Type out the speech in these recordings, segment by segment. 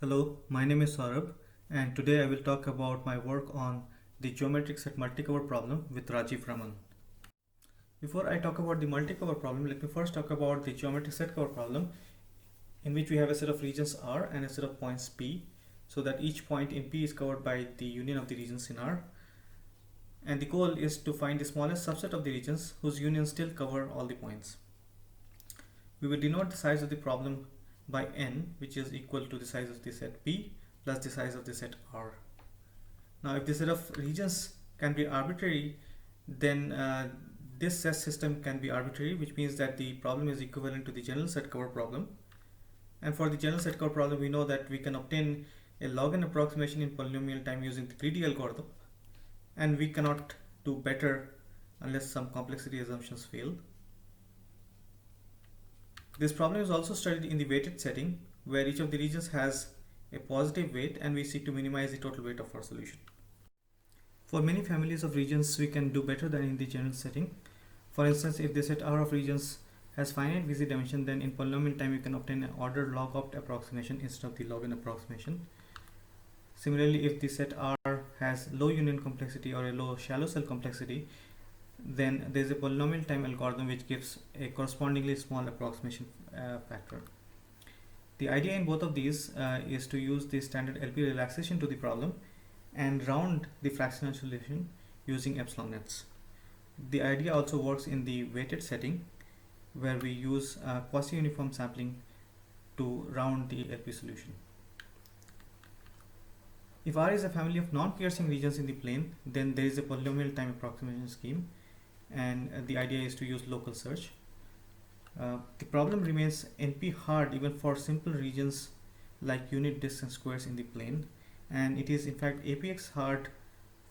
Hello, my name is Saurabh, and today I will talk about my work on the geometric set multicover problem with Rajiv Raman. Before I talk about the multicover problem, let me first talk about the geometric set cover problem, in which we have a set of regions R and a set of points P, so that each point in P is covered by the union of the regions in R. And the goal is to find the smallest subset of the regions whose unions still cover all the points. We will denote the size of the problem by n, which is equal to the size of the set P plus the size of the set R. Now, if the set of regions can be arbitrary, then this set system can be arbitrary, which means that the problem is equivalent to the general set cover problem. And for the general set cover problem, we know that we can obtain a log n approximation in polynomial time using the greedy algorithm, and we cannot do better unless some complexity assumptions fail. This problem is also studied in the weighted setting, where each of the regions has a positive weight and we seek to minimize the total weight of our solution. For many families of regions, we can do better than in the general setting. For instance, if the set R of regions has finite VC dimension, then in polynomial time you can obtain an ordered log opt approximation instead of the log n approximation. Similarly, if the set R has low union complexity or a low shallow cell complexity, then there is a polynomial time algorithm which gives a correspondingly small approximation factor. The idea in both of these is to use the standard LP relaxation to the problem and round the fractional solution using epsilon nets. The idea also works in the weighted setting, where we use quasi-uniform sampling to round the LP solution. If R is a family of non-piercing regions in the plane, then there is a polynomial time approximation scheme, and the idea is to use local search. The problem remains NP hard even for simple regions like unit disks and squares in the plane, and it is in fact APX hard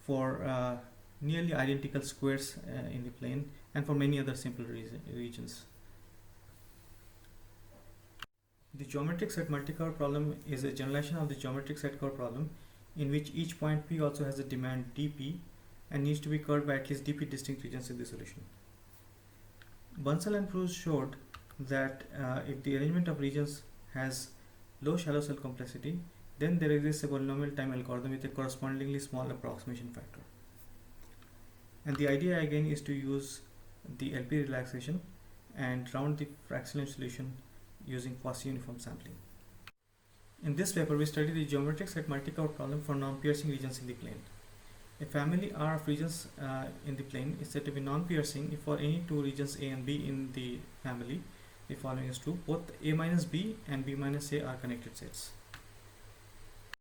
for nearly identical squares in the plane and for many other simple regions. The geometric set multicover problem is a generalization of the geometric set cover problem, in which each point P also has a demand dP and needs to be covered by at least dP distinct regions in the solution. Bunsell and Proust showed that if the arrangement of regions has low shallow cell complexity, then there exists a polynomial time algorithm with a correspondingly small approximation factor. And the idea again is to use the LP relaxation and round the fractional solution using quasi-uniform sampling. In this paper, we study the geometric set multicover problem for non-piercing regions in the plane. A family R of regions in the plane is said to be non-piercing if for any two regions A and B in the family, the following is true: both A minus B and B minus A are connected sets.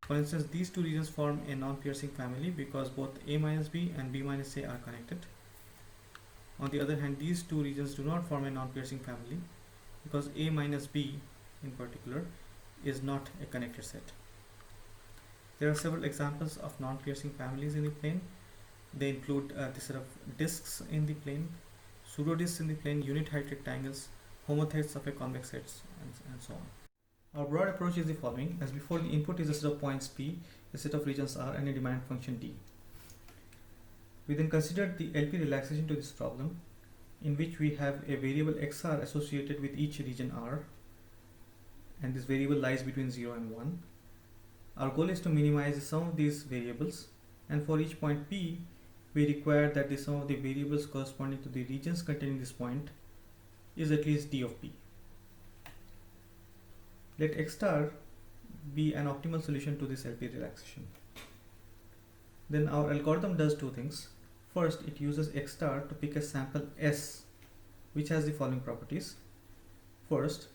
For instance, these two regions form a non-piercing family because both A minus B and B minus A are connected. On the other hand, these two regions do not form a non-piercing family because A minus B in particular is not a connected set. There are several examples of non-piercing families in the plane. They include the set of disks in the plane, pseudodisks in the plane, unit height rectangles, homothetes of a convex set, and so on. Our broad approach is the following. As before, the input is a set of points P, a set of regions R, and a demand function D. We then considered the LP relaxation to this problem, in which we have a variable XR associated with each region R, and this variable lies between 0 and 1. Our goal is to minimize the sum of these variables, and for each point P, we require that the sum of the variables corresponding to the regions containing this point is at least D of P. Let X star be an optimal solution to this LP relaxation. Then our algorithm does two things. First, it uses X star to pick a sample S, which has the following properties. First,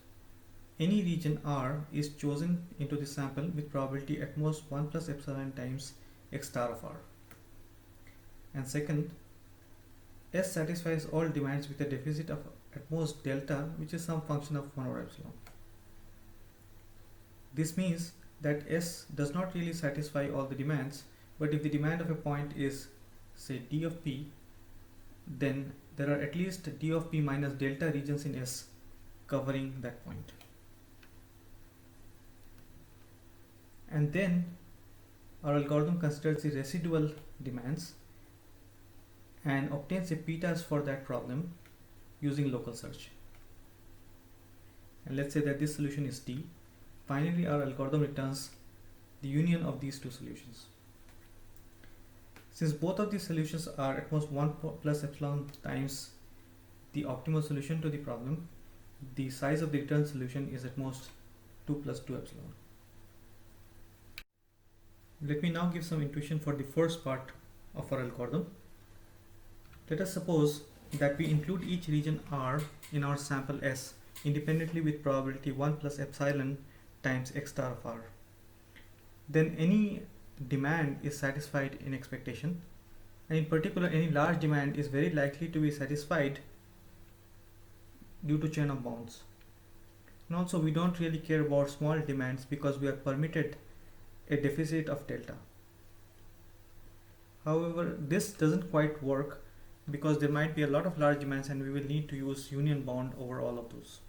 any region R is chosen into the sample with probability at most 1 plus epsilon times X star of R. And second, S satisfies all demands with a deficit of at most delta, which is some function of 1 over epsilon. This means that S does not really satisfy all the demands, but if the demand of a point is, say, D of P, then there are at least D of P minus delta regions in S covering that point. And then our algorithm considers the residual demands and obtains a p-task for that problem using local search. And let's say that this solution is D. Finally, our algorithm returns the union of these two solutions. Since both of these solutions are at most 1 plus epsilon times the optimal solution to the problem, the size of the return solution is at most 2 plus 2 epsilon. Let me now give some intuition for the first part of our algorithm. Let us suppose that we include each region R in our sample S independently with probability 1 plus epsilon times x star of R. Then any demand is satisfied in expectation, and in particular any large demand is very likely to be satisfied due to chain of bounds. And also we don't really care about small demands because we are permitted a deficit of delta. However, this doesn't quite work because there might be a lot of large demands and we will need to use union bound over all of those.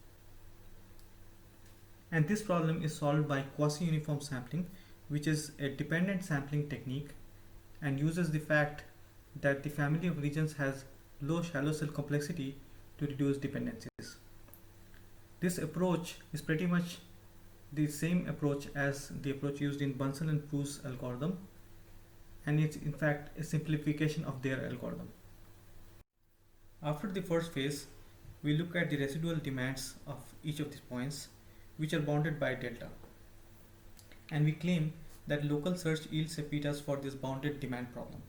And this problem is solved by quasi-uniform sampling, which is a dependent sampling technique and uses the fact that the family of regions has low shallow cell complexity to reduce dependencies. This approach is pretty much the same approach as the approach used in Bunsen and Proust's algorithm, and it's in fact a simplification of their algorithm. After the first phase, we look at the residual demands of each of these points, which are bounded by delta, and we claim that local search yields a p-task for this bounded demand problem.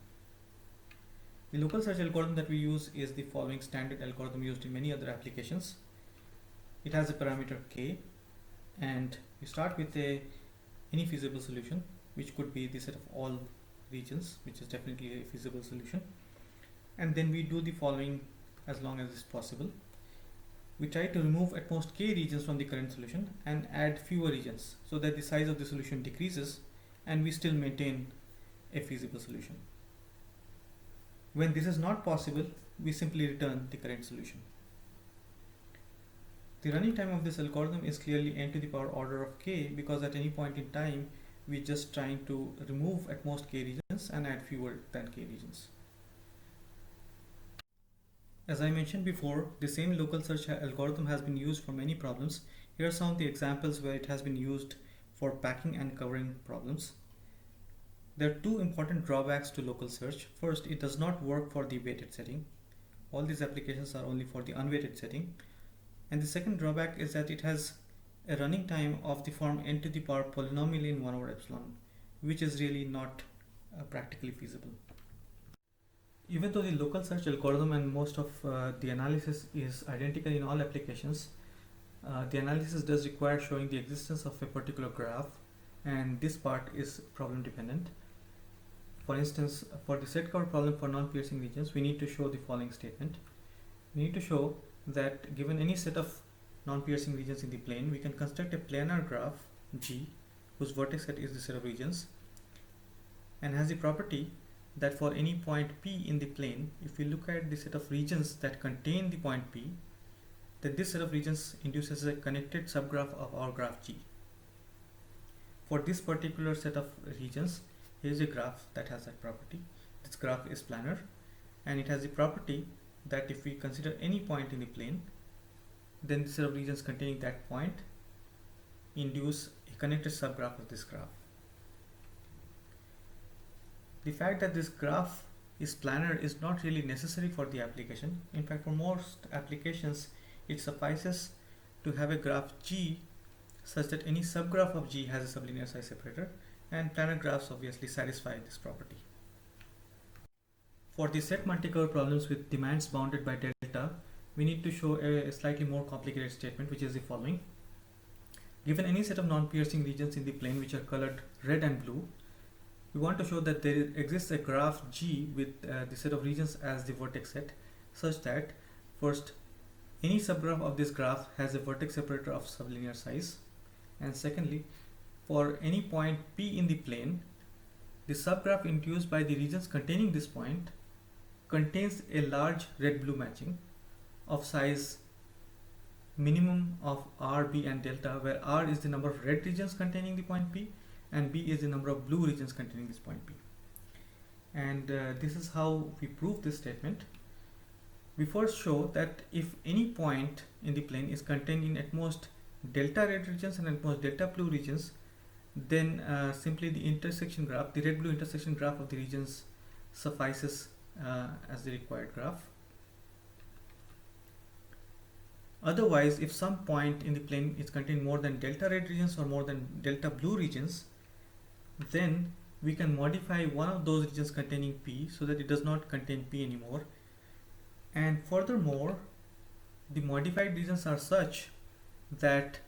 The local search algorithm that we use is the following standard algorithm used in many other applications. It has a parameter k, and we start with any feasible solution, which could be the set of all regions, which is definitely a feasible solution, and then we do the following as long as it's possible. We try to remove at most k regions from the current solution and add fewer regions so that the size of the solution decreases and we still maintain a feasible solution. When this is not possible, we simply return the current solution. The running time of this algorithm is clearly n to the power order of k because at any point in time we're just trying to remove at most k regions and add fewer than k regions. As I mentioned before, the same local search algorithm has been used for many problems. Here are some of the examples where it has been used for packing and covering problems. There are two important drawbacks to local search. First, it does not work for the weighted setting. All these applications are only for the unweighted setting. And the second drawback is that it has a running time of the form n to the power polynomial in 1 over epsilon, which is really not practically feasible. Even though the local search algorithm and most of the analysis is identical in all applications, the analysis does require showing the existence of a particular graph, and this part is problem dependent. For instance, for the set cover problem for non-piercing regions, we need to show the following statement. We need to show that given any set of non-piercing regions in the plane, we can construct a planar graph G whose vertex set is the set of regions and has the property that for any point P in the plane, if we look at the set of regions that contain the point P, then this set of regions induces a connected subgraph of our graph G. For this particular set of regions, here is a graph that has that property. This graph is planar and it has the property that if we consider any point in the plane, then the set of regions containing that point induce a connected subgraph of this graph. The fact that this graph is planar is not really necessary for the application. In fact, for most applications, it suffices to have a graph G such that any subgraph of G has a sublinear size separator, and planar graphs obviously satisfy this property. For the set multi-cover problems with demands bounded by delta, we need to show a slightly more complicated statement, which is the following. Given any set of non-piercing regions in the plane which are colored red and blue, we want to show that there exists a graph G with the set of regions as the vertex set, such that first, any subgraph of this graph has a vertex separator of sublinear size, and secondly, for any point P in the plane, the subgraph induced by the regions containing this point contains a large red-blue matching of size minimum of R, B and delta, where R is the number of red regions containing the point P and B is the number of blue regions containing this point P. And this is how we prove this statement. We first show that if any point in the plane is contained in at most delta red regions and at most delta blue regions, then simply the intersection graph, the red-blue intersection graph of the regions suffices as the required graph. Otherwise, if some point in the plane is contain more than delta red regions or more than delta blue regions, then we can modify one of those regions containing P so that it does not contain P anymore. And furthermore, the modified regions are such that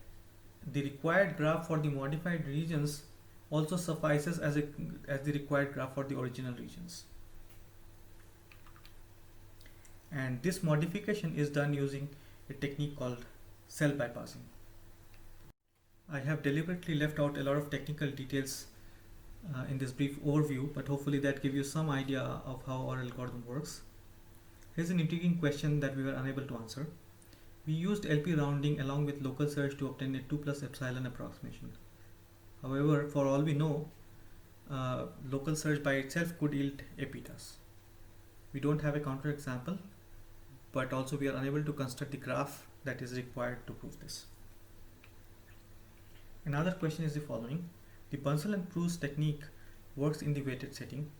the required graph for the modified regions also suffices as the required graph for the original regions. And this modification is done using a technique called cell bypassing. I have deliberately left out a lot of technical details in this brief overview, but hopefully that gives you some idea of how our algorithm works. Here's an intriguing question that we were unable to answer. We used LP rounding along with local search to obtain a 2 plus epsilon approximation. However, for all we know, local search by itself could yield epitas. We don't have a counterexample, but also we are unable to construct the graph that is required to prove this. Another question is the following. The Bunsen and Pruss technique works in the weighted setting,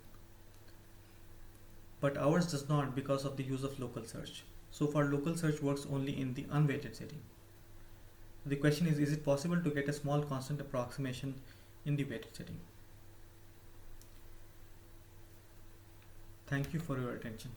but ours does not because of the use of local search. So far, local search works only in the unweighted setting. The question is it possible to get a small constant approximation in the weighted setting? Thank you for your attention.